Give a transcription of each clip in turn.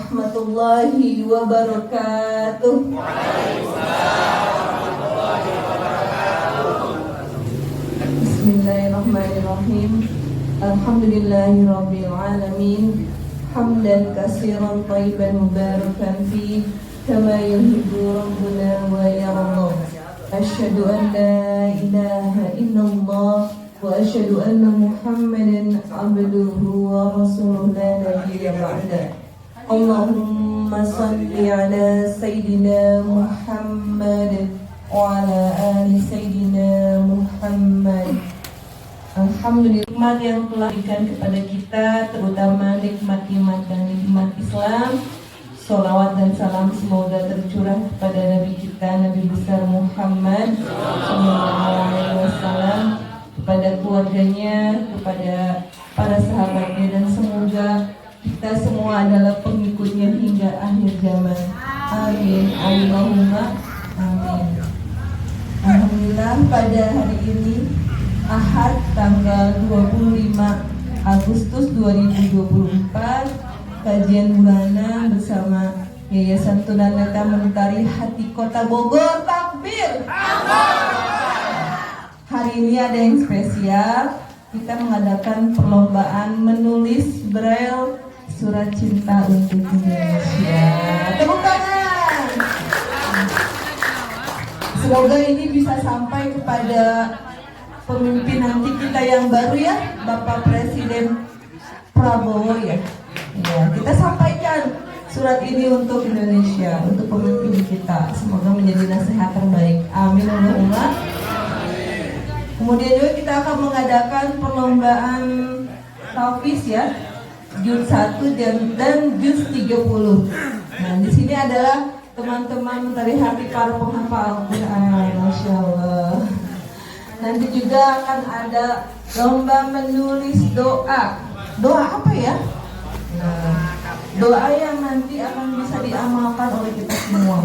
warahmatullahi wabarakatuh. Bismillahirrahmanirrahim. Alhamdulillahirabbil alamin. Hamdan katsiran thayyiban mubarakan fi kama yuhibbu rabbuna wa yarda. Asyhadu an la ilaha illallah wa asyhadu anna Muhammadan abduhu wa rasuluhu la nabiyya ba'da. Allahumma salli ala sayyidina Muhammad wa ala ali sayyidina Muhammad. Alhamdulillah, nikmat yang telah diberikan kepada kita, terutama nikmat-nikmat dan nikmat Islam. Sholawat dan salam semoga tercurah kepada Nabi kita, Nabi besar Muhammad SAW, kepada keluarganya, kepada para sahabatnya, dan semoga kita semua adalah pengikutnya hingga akhir zaman. Amin. Allahumma amin. Alhamdulillah, pada hari ini Ahad tanggal 25 Agustus 2024, kajian bulanan bersama Yayasan Tunanetra Mentari Hati Kota Bogor. Takbir! Hari ini ada yang spesial. Kita mengadakan perlombaan menulis braille surat cinta untuk Indonesia. Tepuk tangan! Semoga ini bisa sampai kepada pemimpin nanti kita yang baru ya, Bapak Presiden Prabowo ya. Ya, kita sampaikan surat ini untuk Indonesia, untuk pemimpin kita. Semoga menjadi nasihat terbaik. Amin. Allahumma. Kemudian juga kita akan mengadakan perlombaan Hafiz ya, juz 1 dan juz 30. Nah, di sini adalah teman-teman dari hati para penghafal Al-Quran. Masya Allah. Nanti juga akan ada lomba menulis doa. Doa apa ya? Nah, doa yang nanti akan bisa diamalkan oleh kita semua.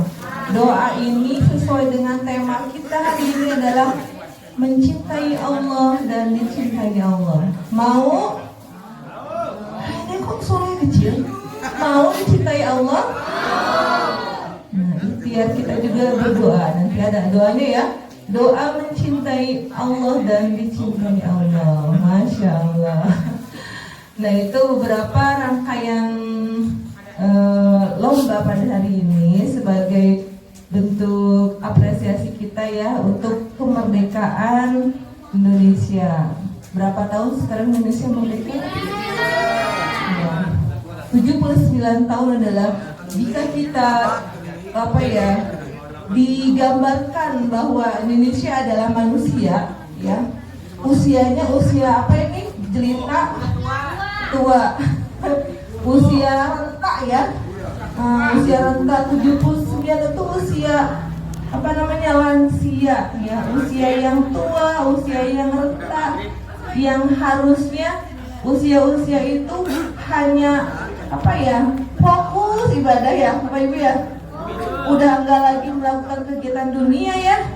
Doa ini sesuai dengan tema kita hari ini adalah mencintai Allah dan dicintai Allah. Mau? Ini kok suaranya kecil? Mau dicintai Allah? Nah, biar kita juga berdoa. Nanti ada doanya ya. Doa mencintai Allah dan dicintai Allah. Masya Allah. Nah, itu beberapa rangkaian lomba pada hari ini sebagai bentuk apresiasi kita ya untuk kemerdekaan Indonesia. Berapa tahun sekarang Indonesia merdeka? Ya, 79 tahun adalah jika kita digambarkan bahwa Indonesia adalah manusia ya. Usianya usia apa ini? Jelita tua. Usia renta ya. Usia renta 79 itu usia lansia ya. Usia yang tua, usia yang renta, yang harusnya usia-usia itu hanya fokus ibadah ya Bapak Ibu ya. Udah nggak lagi melakukan kegiatan dunia ya,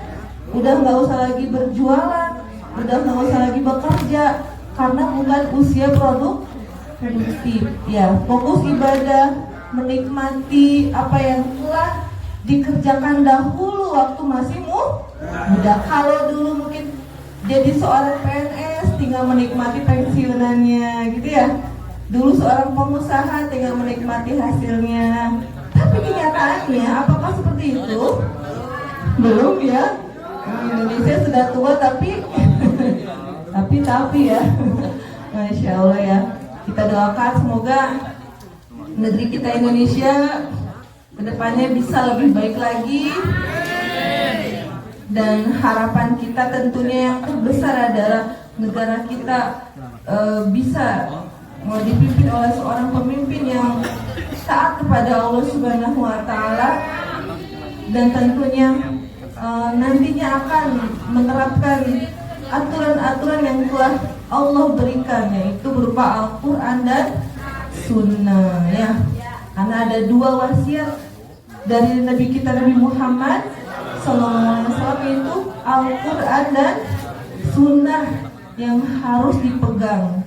udah nggak usah lagi berjualan, udah nggak usah lagi bekerja, karena bukan usia produktif ya. Fokus ibadah, menikmati apa yang telah dikerjakan dahulu waktu masih muda. Kalau dulu mungkin jadi seorang PNS tinggal menikmati pensiunannya gitu ya. Dulu seorang pengusaha tinggal menikmati hasilnya. Tapi kenyataannya apakah seperti itu? Belum ya. Indonesia sudah tua tapi ya. Masya Allah ya. Kita doakan semoga negeri kita Indonesia kedepannya bisa lebih baik lagi. Dan harapan kita tentunya yang terbesar adalah negara kita bisa mau dipimpin oleh seorang pemimpin yang taat kepada Allah Subhanahu wa Ta'ala, dan tentunya nantinya akan menerapkan aturan-aturan yang telah Allah berikan, yaitu berupa Al-Quran dan Sunnah ya. Karena ada dua wasiat dari Nabi kita Nabi Muhammad SAW, itu Al-Quran dan Sunnah yang harus dipegang.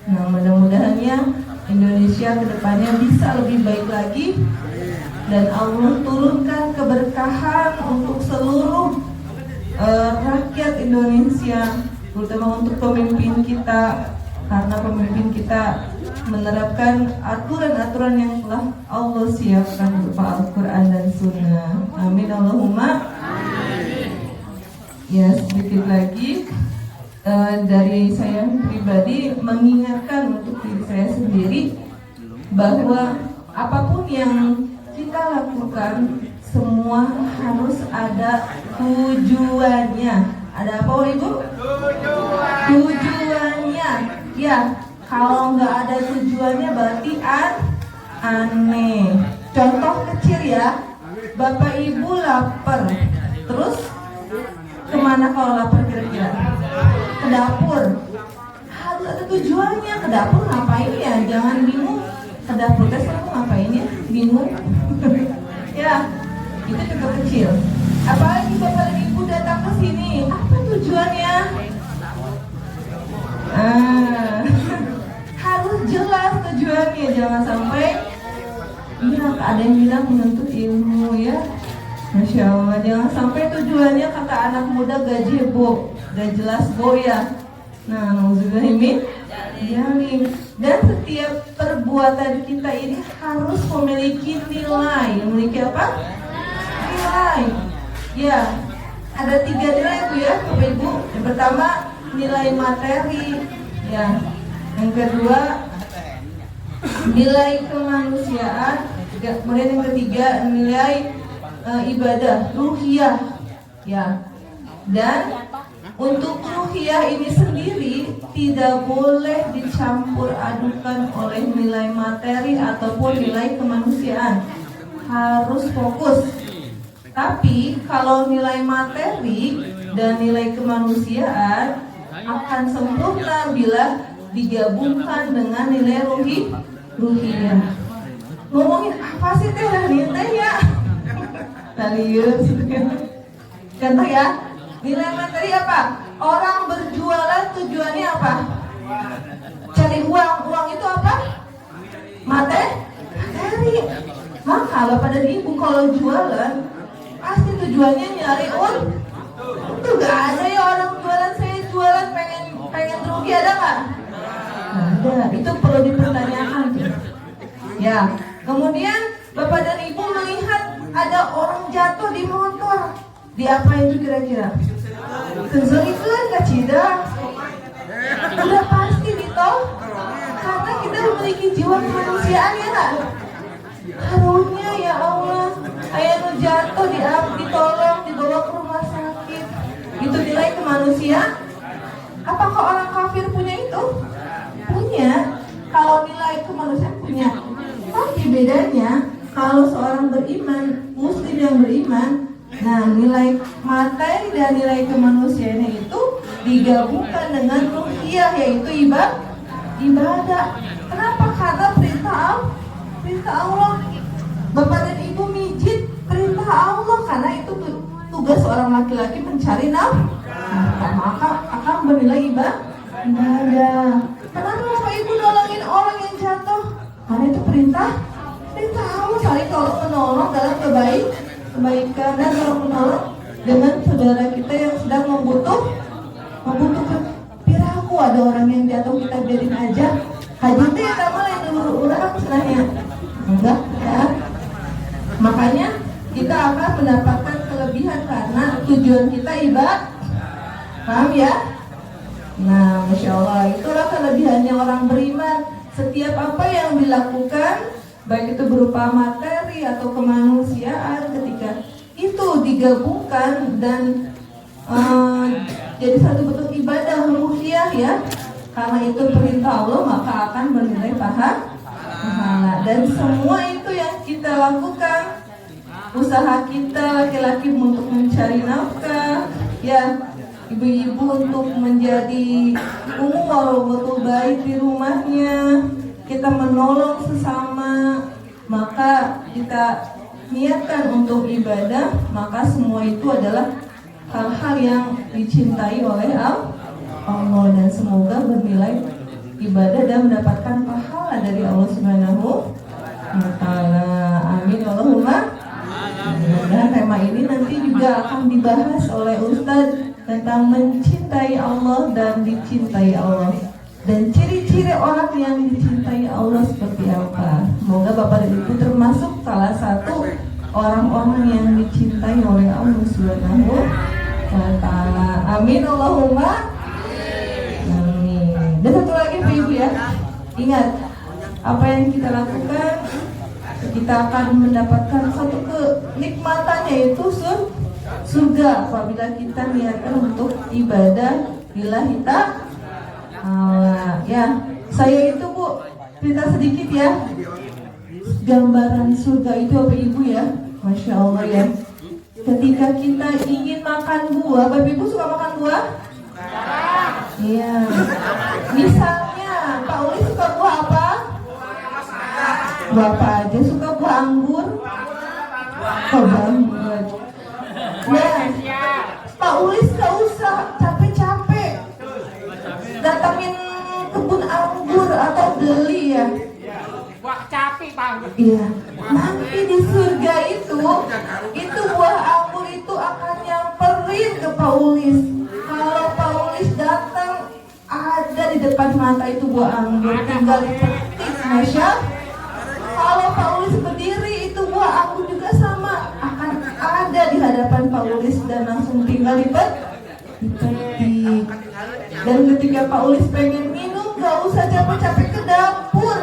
Nah, mudah-mudahannya Indonesia kedepannya bisa lebih baik lagi, dan Allah turunkan keberkahan untuk seluruh rakyat Indonesia, terutama untuk pemimpin kita, karena pemimpin kita menerapkan aturan-aturan yang telah Allah siapkan berupa Al-Quran dan Sunnah. Amin Allahumma. Ya, sedikit lagi dari saya pribadi mengingatkan untuk diri saya sendiri bahwa apapun yang kita lakukan semua harus ada tujuannya. Ada apa Ibu? Tujuannya. Ya, kalau nggak ada tujuannya berarti aneh. Contoh kecil ya, Bapak Ibu lapar, terus kemana kalau lapar kira-kira? Ke dapur. Harus ada tujuannya. Ke dapur ngapain ya? Jangan bingung. Ke dapur tes aku ngapain ya? Bingung. Ya, itu cukup kecil. Apalagi Bapak dan Ibu datang ke sini, apa tujuannya? Harus jelas tujuannya. Jangan sampai ada yang bilang menuntut ilmu ya. Masya Allah, jangan sampai tujuannya kata anak muda gazebo, gak jelas ya. Nah, nauzubillahimin jalim. Dan setiap perbuatan kita ini harus memiliki nilai. Memiliki apa? Nilai. Ya, ada 3 nilai itu ya, Bapak Ibu. Yang pertama nilai materi, ya. Yang kedua nilai kemanusiaan. Kemudian yang ketiga nilai ibadah ruhiyah, ya. Dan untuk ruhiyah ini sendiri tidak boleh dicampur adukan oleh nilai materi ataupun nilai kemanusiaan. Harus fokus. Tapi kalau nilai materi dan nilai kemanusiaan akan sempurna bila digabungkan dengan nilai ruhiyah. Ngomongin apa sih teh ya? Serius. Contoh ya, nilai materi apa? Orang berjualan tujuannya apa? Cari uang. Uang itu apa? Materi. Maka Bapak dan Ibu kalau jualan pasti tujuannya nyari itu gak ada ya orang jualan. Saya jualan pengen rugi, ada nggak? Ada. Itu perlu dipertanyakan. Ya. Kemudian Bapak dan Ibu melihat ada orang jatuh di motor, diapain itu kira-kira? Kezalikan gak cida? Udah pasti ditolong, karena kita memiliki jiwa kemanusiaan ya kan? Harunya ya Allah, ayah jatuh ditolong, dibawa ke rumah sakit. Itu nilai kemanusiaan. Apakah orang kafir punya itu? Punya. Kalau nilai kemanusiaan punya. Tapi bedanya kalau seorang beriman, muslim yang beriman, nah nilai materi dan nilai kemanusiaannya itu digabungkan dengan ruhiyah, yaitu ibadah. Kenapa? Karena perintah Allah. Bapak dan Ibu mijit, perintah Allah, karena itu tugas seorang laki-laki mencari nafkah, maka akan bernilai ibadah. Kenapa Bapak Ibu nolongin orang yang jatuh? Karena itu perintah Allah, saling tolong menolong dalam kebaikan dan tolong menolong dengan saudara kita yang sedang membutuhkan. Piraku ada orang yang jatuh kita biarin aja. Haji teh sama lain urang senahnya. Enggak ya. Makanya kita akan mendapatkan kelebihan karena tujuan kita ibadah. Paham ya? Nah, Masya Allah, itulah kelebihannya orang beriman. Setiap apa yang dilakukan, baik itu berupa materi atau kemanusiaan, ketika itu digabungkan dan jadi satu bentuk ibadah ruhiyah ya, karena itu perintah Allah, maka akan bernilai pahala. Dan semua itu yang kita lakukan, usaha kita laki-laki untuk mencari nafkah, ya, ibu-ibu untuk menjadi umur baik di rumahnya, kita menolong sesama, maka kita niatkan untuk ibadah, maka semua itu adalah hal-hal yang dicintai oleh Allah, dan semoga bernilai ibadah dan mendapatkan pahala dari Allah Subhanahu wa Ta'ala. Amin Allahumma. Mudah-mudahan tema ini nanti juga akan dibahas oleh Ustadz tentang mencintai Allah dan dicintai Allah, dan ciri-ciri orang yang dicintai Allah seperti apa. Semoga Bapak dan Ibu termasuk salah satu orang-orang yang dicintai oleh Allah Subhanahu wa Ta'ala. Amin Allahumma. Amin. Dan satu lagi Pak Ibu ya, ingat apa yang kita lakukan, kita akan mendapatkan satu kenikmatannya, yaitu surga apabila kita niatkan untuk ibadah lillahi ta'ala. Ya, saya itu Bu, cerita sedikit ya. Gambaran surga itu apa Ibu ya? Masya Allah ya. Ketika kita ingin makan buah, Bapak Ibu suka makan buah? Iya. Misalnya, Pak Uli suka buah apa? Buah apa aja? Suka buah anggur? Oh banget. Ya, Pak Ulis gak usah capek-capek datangin kebun anggur atau beli ya. Wah capek banget. Iya. Nanti di surga itu buah anggur itu akan nyamperin ke Pak Ulis. Kalau Pak Ulis datang, ada di depan mata itu buah anggur, tinggal dipetik, Masya. Kalau Pak Ulis berdiri, itu buah anggur juga sama, akan ada di hadapan Pak Ulis dan langsung tinggal dipetik. Dan ketika Pak Ulis pengen minum, gak usah capek-capek ke dapur,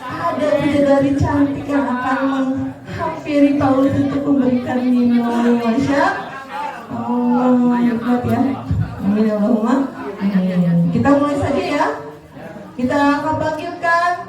ada bidadari cantik yang akan menghampiri Pak Ulis untuk memberikan minum. Masya Allah, nikmat ya. Amin Allahumma. Kita mulai saja ya. Kita akan panggilkan